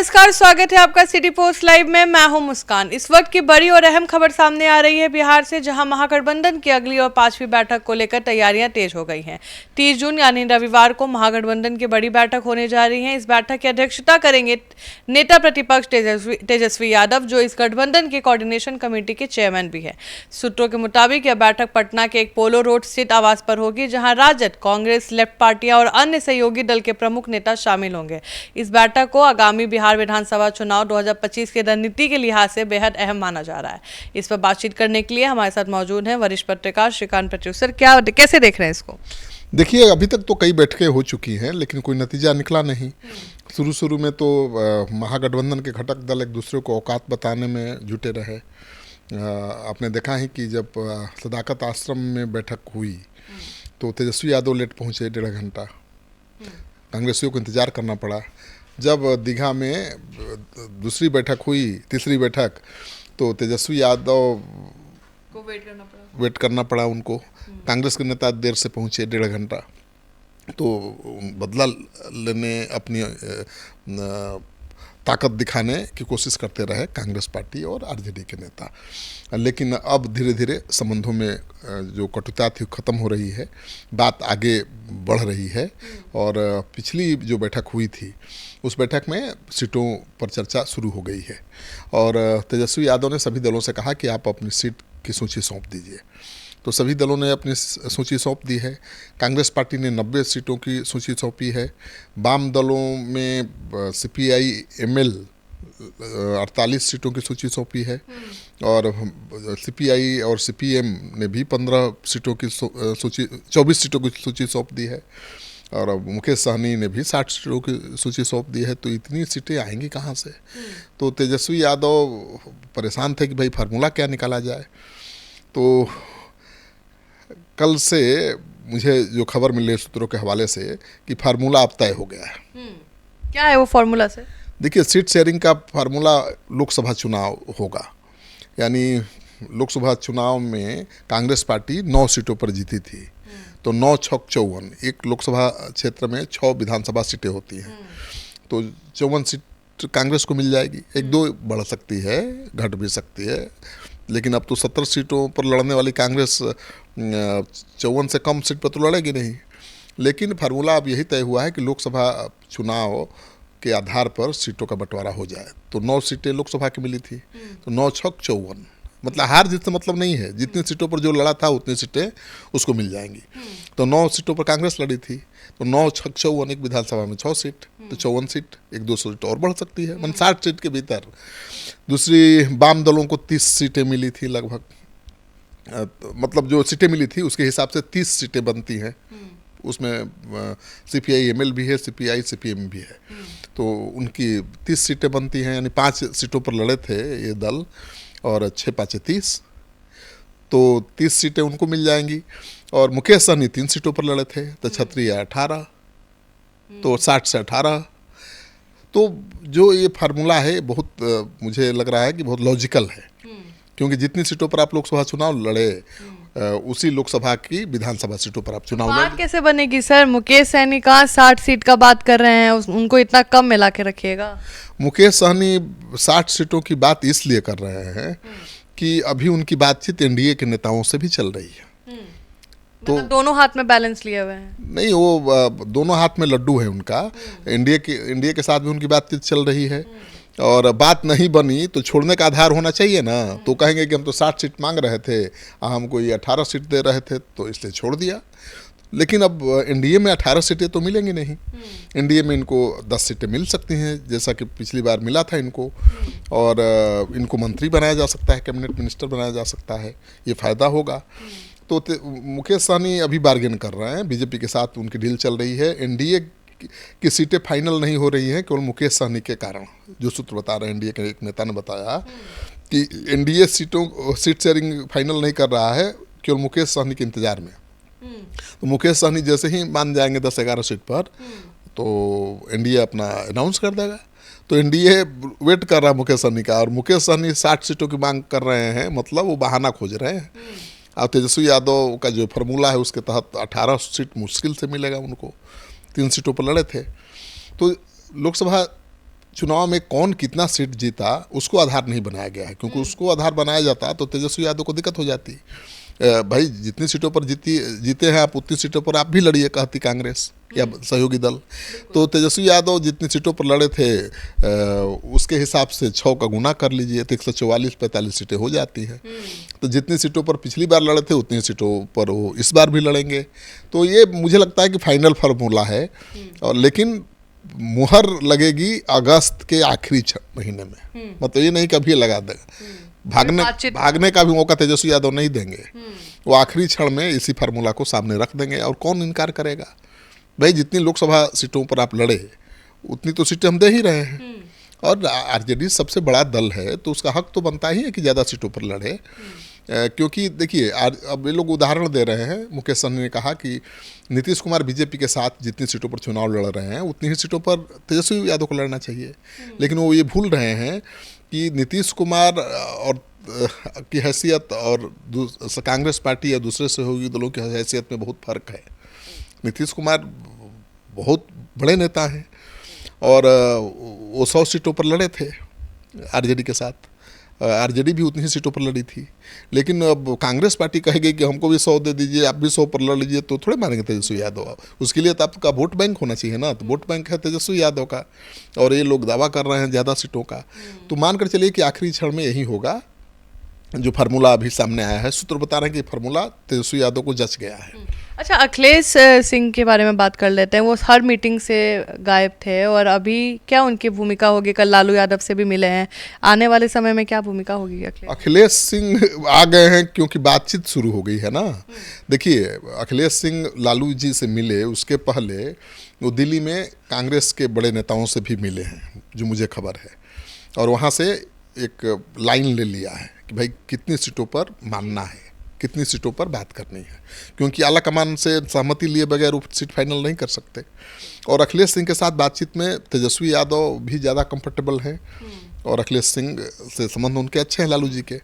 नमस्कार, स्वागत है आपका सिटी पोस्ट लाइव में। मैं हूं मुस्कान। इस वक्त की बड़ी और अहम खबर सामने आ रही है बिहार से, जहां महागठबंधन की अगली और 5वीं बैठक को लेकर तैयारियां तेज हो गई हैं। 30 जून यानी रविवार को महागठबंधन की बड़ी बैठक होने जा रही है। इस बैठक की अध्यक्षता करेंगे नेता प्रतिपक्ष तेजस्वी यादव, जो इस गठबंधन की कोऑर्डिनेशन कमेटी के चेयरमैन भी है। सूत्रों के मुताबिक यह बैठक पटना के एक पोलो रोड स्थित आवास पर होगी, जहां राजद, कांग्रेस, लेफ्ट पार्टियां और अन्य सहयोगी दल के प्रमुख नेता शामिल होंगे। इस बैठक को आगामी बिहार विधानसभा चुनाव 2025 की रणनीति के लिहाज से बेहद अहम माना जा रहा है। इस पर बातचीत करने के लिए हमारे साथ मौजूद हैं वरिष्ठ पत्रकार श्रीकांत प्रोड्यूसर। कैसे देख रहे हैं इसको? देखिए, अभी तक तो कई बैठकें हो चुकी हैं, लेकिन कोई नतीजा निकला नहीं। शुरू में तो महागठबंधन के घटक दल एक दूसरे को औकात बताने में जुटे रहे। आपने देखा है कि जब सदाकत आश्रम में बैठक हुई तो तेजस्वी यादव लेट पहुँचे 1.5 घंटा। कांग्रेसियों को इंतज़ार करना पड़ा। जब दीघा में दूसरी बैठक हुई, तीसरी बैठक, तो तेजस्वी यादव को वेट करना पड़ा उनको। कांग्रेस के नेता देर से पहुंचे 1.5 घंटा, तो बदला लेने, अपनी ताकत दिखाने की कोशिश करते रहे कांग्रेस पार्टी और आरजेडी के नेता। लेकिन अब धीरे धीरे संबंधों में जो कटुता थी खत्म हो रही है, बात आगे बढ़ रही है। और पिछली जो बैठक हुई थी उस बैठक में सीटों पर चर्चा शुरू हो गई है और तेजस्वी यादव ने सभी दलों से कहा कि आप अपनी सीट की सूची सौंप दीजिए। तो सभी दलों ने अपनी सूची सौंप दी है। कांग्रेस पार्टी ने 90 सीटों की सूची सौंपी है। वाम दलों में सीपीआई एमएल 48 सीटों की सूची सौंपी है और सीपीआई और सीपीएम ने भी 15 सीटों की सूची 24 सीटों की सूची सौंप दी है और मुकेश सहनी ने भी 60 सीटों की सूची सौंप दी है। तो इतनी सीटें आएंगी कहाँ से? तो तेजस्वी यादव परेशान थे कि भाई फार्मूला क्या निकाला जाए। तो कल से मुझे जो खबर मिली सूत्रों के हवाले से कि फार्मूला अब तय हो गया है। क्या है वो फार्मूला से? देखिए, सीट शेयरिंग का फार्मूला लोकसभा चुनाव होगा। यानी लोकसभा चुनाव में कांग्रेस पार्टी 9 सीटों पर जीती थी, तो 9 छक 54, एक लोकसभा क्षेत्र में 6 विधानसभा सीटें होती हैं, तो 54 सीट कांग्रेस को मिल जाएगी। 1-2 बढ़ सकती है, घट भी सकती है, लेकिन अब तो 70 सीटों पर लड़ने वाली कांग्रेस 54 से कम सीट पर तो लड़ेगी नहीं। लेकिन फार्मूला अब यही तय हुआ है कि लोकसभा चुनाव के आधार पर सीटों का बंटवारा हो जाए। तो 9 सीटें लोकसभा की मिली थी, तो 9 छक 54, मतलब हार जीत से मतलब नहीं है। जितनी सीटों पर जो लड़ा था उतनी सीटें उसको मिल जाएंगी। तो 9 सीटों पर कांग्रेस लड़ी थी, तो 9 छक 54, एक विधानसभा में 6 सीट, तो 54 सीट, 1-2 सीट और बढ़ सकती है, मतलब 60 सीट के भीतर। दूसरी वाम दलों को 30 सीटें मिली थी लगभग, मतलब जो सीटें मिली थी उसके हिसाब से 30 सीटें बनती हैं। उसमें सीपीआई एमएल भी है, सीपीआई सीपीएम भी है, तो उनकी 30 सीटें बनती हैं। यानी 5 सीटों पर लड़े थे ये दल और 6-5 30, तो 30 सीटें उनको मिल जाएंगी। और मुकेश सहनी 3 सीटों पर लड़े थे, तो क्षत्रिय 18, तो 60 से 18। तो जो ये फार्मूला है बहुत मुझे लग रहा है कि बहुत लॉजिकल है, क्योंकि जितनी सीटों पर आप लोकसभा चुनाव लड़े उसी लोकसभा की विधानसभा सीटों पर आप चुनाव लड़े। बात कैसे बनेगी सर? मुकेश सहनी कहाँ 60 सीट का बात कर रहे हैं, उनको इतना कम मिला के रखिएगा। मुकेश सहनी 60 सीटों की बात इसलिए कर रहे हैं कि अभी उनकी बातचीत एनडीए के नेताओं से भी चल रही है। तो मतलब दोनों हाथ में बैलेंस लिए हुए हैं? नहीं, वो दोनों हाथ में लड्डू है उनका। एनडीए के साथ भी उनकी बातचीत चल रही है और बात नहीं बनी तो छोड़ने का आधार होना चाहिए ना। तो कहेंगे कि हम तो 60 सीट मांग रहे थे, हमको ये 18 सीट दे रहे थे, तो इसलिए छोड़ दिया। लेकिन अब एनडीए में 18 सीटें तो मिलेंगी नहीं। एनडीए में इनको 10 सीटें मिल सकती हैं, जैसा कि पिछली बार मिला था इनको, और इनको मंत्री बनाया जा सकता है, कैबिनेट मिनिस्टर बनाया जा सकता है, ये फ़ायदा होगा। तो मुकेश सहनी अभी बार्गेन कर रहे हैं, बीजेपी के साथ उनकी डील चल रही है। एनडीए की सीटें फाइनल नहीं हो रही हैं केवल मुकेश सहनी के कारण। जो सूत्र बता रहे हैं, एनडीए के एक नेता ने बताया कि एनडीए सीट शेयरिंग फाइनल नहीं कर रहा है केवल मुकेश सहनी के इंतजार में। तो मुकेश सहनी जैसे ही मान जाएंगे 10-11 सीट पर, तो एनडीए अपना अनाउंस कर देगा। तो एनडीए वेट कर रहा है मुकेश सहनी का, और मुकेश सहनी 60 सीटों की मांग कर रहे हैं, मतलब वो बहाना खोज रहे हैं। और तेजस्वी यादव का जो फार्मूला है उसके तहत 18 सीट मुश्किल से मिलेगा उनको, 3 सीटों पर लड़े थे। तो लोकसभा चुनाव में कौन कितना सीट जीता उसको आधार नहीं बनाया गया है, क्योंकि उसको आधार बनाया जाता तो तेजस्वी यादव को दिक्कत हो जाती। भाई जितनी सीटों पर जीते हैं आप, उतनी सीटों पर आप भी लड़िए, कहती कांग्रेस या सहयोगी दल। तो तेजस्वी यादव जितनी सीटों पर लड़े थे उसके हिसाब से 6 का गुना कर लीजिए तो 144-45 सीटें हो जाती हैं। तो जितनी सीटों पर पिछली बार लड़े थे उतनी सीटों पर वो इस बार भी लड़ेंगे। तो ये मुझे लगता है कि फाइनल फार्मूला है, और लेकिन मुहर लगेगी अगस्त के आखिरी महीने में। मतलब ये नहीं कभी लगा देगा, भागने का भी मौका तेजस्वी यादव नहीं देंगे। वो आखिरी क्षण में इसी फार्मूला को सामने रख देंगे, और कौन इनकार करेगा। भाई जितनी लोकसभा सीटों पर आप लड़े उतनी तो सीटें हम दे ही रहे हैं, और आरजेडी सबसे बड़ा दल है तो उसका हक तो बनता ही है कि ज़्यादा सीटों पर लड़े। क्योंकि देखिए अब ये लोग उदाहरण दे रहे हैं, मुकेश सहनी ने कहा कि नीतीश कुमार बीजेपी के साथ जितनी सीटों पर चुनाव लड़ रहे हैं उतनी ही सीटों पर तेजस्वी यादव को लड़ना चाहिए। लेकिन वो ये भूल रहे हैं कि नीतीश कुमार और की हैसियत और कांग्रेस पार्टी या दूसरे सहयोगी दलों की हैसियत में बहुत फर्क है। नीतीश कुमार बहुत बड़े नेता हैं और वो 100 सीटों पर लड़े थे आरजेडी के साथ। आरजेडी भी उतनी ही सीटों पर लड़ी थी, लेकिन अब कांग्रेस पार्टी कहेगी कि हमको भी 100 दे दीजिए, आप भी 100 पर लड़ लीजिए, तो थोड़े मानेंगे तेजस्वी यादव। उसके लिए तो आपका वोट बैंक होना चाहिए ना, तो वोट बैंक है तेजस्वी यादव का, और ये लोग दावा कर रहे हैं ज़्यादा सीटों का। तो मानकर चलिए कि आखिरी क्षण में यही होगा। जो फार्मूला अभी सामने आया है, सूत्र बता रहे हैं कि फार्मूला तेजस्वी यादव को जच गया है। अच्छा, अखिलेश सिंह के बारे में बात कर लेते हैं। वो हर मीटिंग से गायब थे, और अभी क्या उनकी भूमिका होगी? कल लालू यादव से भी मिले हैं, आने वाले समय में क्या भूमिका होगी अखिलेश सिंह आ गए हैं क्योंकि बातचीत शुरू हो गई है ना। देखिए, अखिलेश सिंह लालू जी से मिले, उसके पहले वो दिल्ली में कांग्रेस के बड़े नेताओं से भी मिले हैं, जो मुझे खबर है, और वहाँ से एक लाइन ले लिया है कि भाई कितनी सीटों पर मानना है, कितनी सीटों पर बात करनी है, क्योंकि आला कमान से सहमति लिए बगैर वो सीट फाइनल नहीं कर सकते। और अखिलेश सिंह के साथ बातचीत में तेजस्वी यादव भी ज़्यादा कंफर्टेबल हैं, और अखिलेश सिंह से संबंध उनके अच्छे हैं लालू जी के।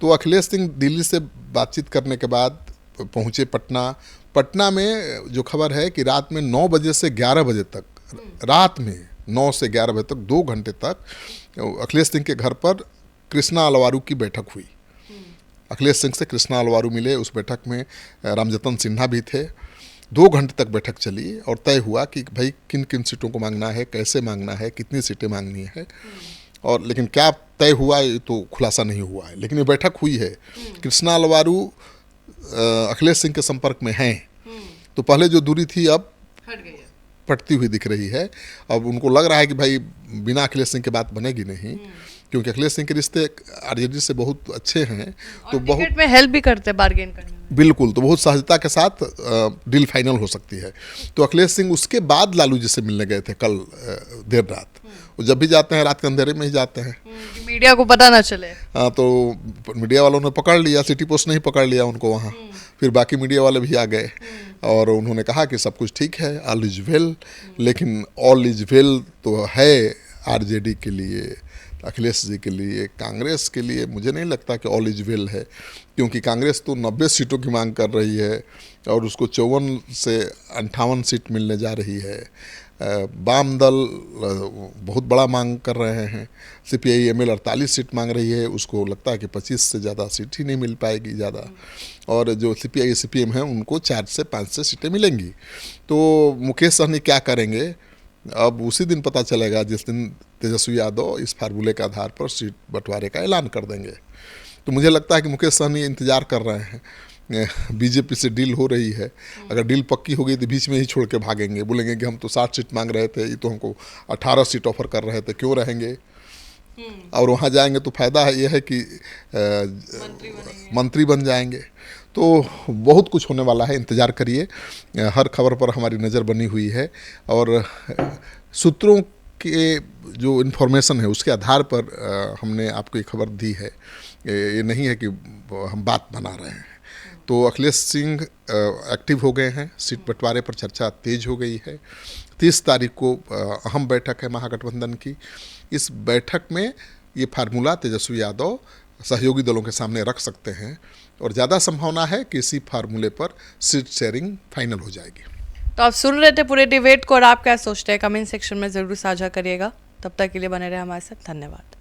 तो अखिलेश सिंह दिल्ली से बातचीत करने के बाद पहुँचे पटना में जो खबर है कि रात में 9 बजे से 11 बजे तक, रात में 9 से 11 बजे तक 2 घंटे तक अखिलेश सिंह के घर पर कृष्णा अलवारू की बैठक हुई। अखिलेश सिंह से कृष्णा अलवारू मिले, उस बैठक में रामजतन सिन्हा भी थे। 2 घंटे तक बैठक चली और तय हुआ कि भाई किन किन सीटों को मांगना है, कैसे मांगना है, कितनी सीटें मांगनी है। और लेकिन क्या तय हुआ ये तो खुलासा नहीं हुआ है, लेकिन ये बैठक हुई है। कृष्णा अलवारू अखिलेश सिंह के संपर्क में हैं, तो पहले जो दूरी थी अब पटती हुई दिख रही है। अब उनको लग रहा है कि भाई बिना अखिलेश सिंह की बात बनेगी नहीं, क्योंकि अखिलेश सिंह के रिश्ते आरजेडी से बहुत अच्छे हैं, तो बहुत में हेल्प भी करते हैं बार्गेन करने में। बिल्कुल, तो बहुत सहजता के साथ डील फाइनल हो सकती है। तो अखिलेश सिंह उसके बाद लालू जी से मिलने गए थे कल देर रात। वो जब भी जाते हैं रात के अंधेरे में ही जाते हैं, मीडिया को पता ना चले। हाँ, तो मीडिया वालों ने पकड़ लिया, सिटी पोस्ट ने ही पकड़ लिया उनको वहाँ। फिर बाकी मीडिया वाले भी आ गए और उन्होंने कहा कि सब कुछ ठीक है, ऑल इज वेल। लेकिन ऑल इज वेल तो है आरजेडी के लिए, अखिलेश जी के लिए। कांग्रेस के लिए मुझे नहीं लगता कि ऑल इज वेल है, क्योंकि कांग्रेस तो 90 सीटों की मांग कर रही है और उसको 54 से 58 सीट मिलने जा रही है। वाम दल बहुत बड़ा मांग कर रहे हैं, CPI-ML 48 सीट मांग रही है, उसको लगता है कि 25 से ज़्यादा सीट ही नहीं मिल पाएगी ज़्यादा। और जो CPI-CPM है उनको 4 से 5 से सीटें मिलेंगी। तो मुकेश सहनी क्या करेंगे अब उसी दिन पता चलेगा, जिस दिन तेजस्वी यादव इस फार्मूले के आधार पर सीट बंटवारे का ऐलान कर देंगे। तो मुझे लगता है कि मुकेश सहनी इंतज़ार कर रहे हैं, बीजेपी से डील हो रही है, अगर डील पक्की हो गई तो बीच में ही छोड़ के भागेंगे, बोलेंगे कि हम तो 60 सीट मांग रहे थे, ये तो हमको 18 सीट ऑफर कर रहे थे, क्यों रहेंगे। और वहाँ जाएंगे तो फायदा है, ये है कि मंत्री बन जाएंगे। तो बहुत कुछ होने वाला है, इंतज़ार करिए। हर खबर पर हमारी नज़र बनी हुई है और सूत्रों के जो इन्फॉर्मेशन है उसके आधार पर हमने आपको ये खबर दी है। ये नहीं है कि हम बात बना रहे हैं। तो अखिलेश सिंह एक्टिव हो गए हैं, सीट बंटवारे पर चर्चा तेज हो गई है। 30 तारीख को अहम बैठक है महागठबंधन की। इस बैठक में ये फार्मूला तेजस्वी यादव सहयोगी दलों के सामने रख सकते हैं और ज़्यादा संभावना है कि इसी फार्मूले पर सीट शेयरिंग फाइनल हो जाएगी। तो आप सुन रहे थे पूरे डिबेट को, और आप क्या सोचते हैं कमेंट सेक्शन में ज़रूर साझा करिएगा। तब तक के लिए बने रहे हमारे साथ। धन्यवाद।